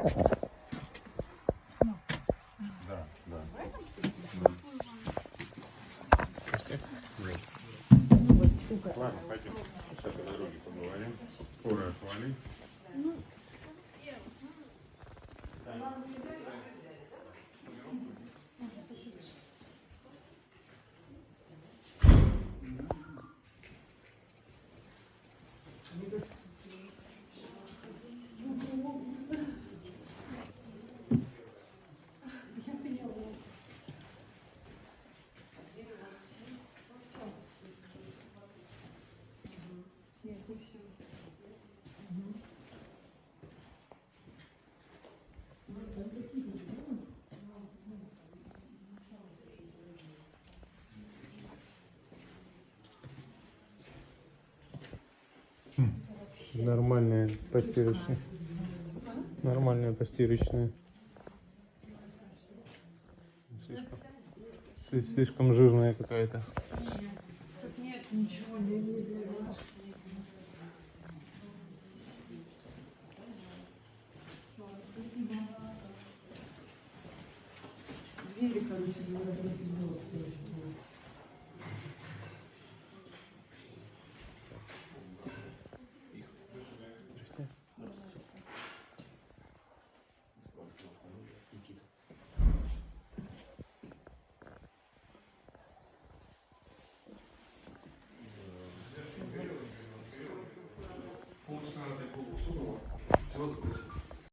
Да, да. Ладно, пойдем. Сейчас по дороге поговорим. Скоро отвалить. Нормальная постирочная. Нормальная постирочная. Слишком жирная какая-то. Нет, ничего, не для вас.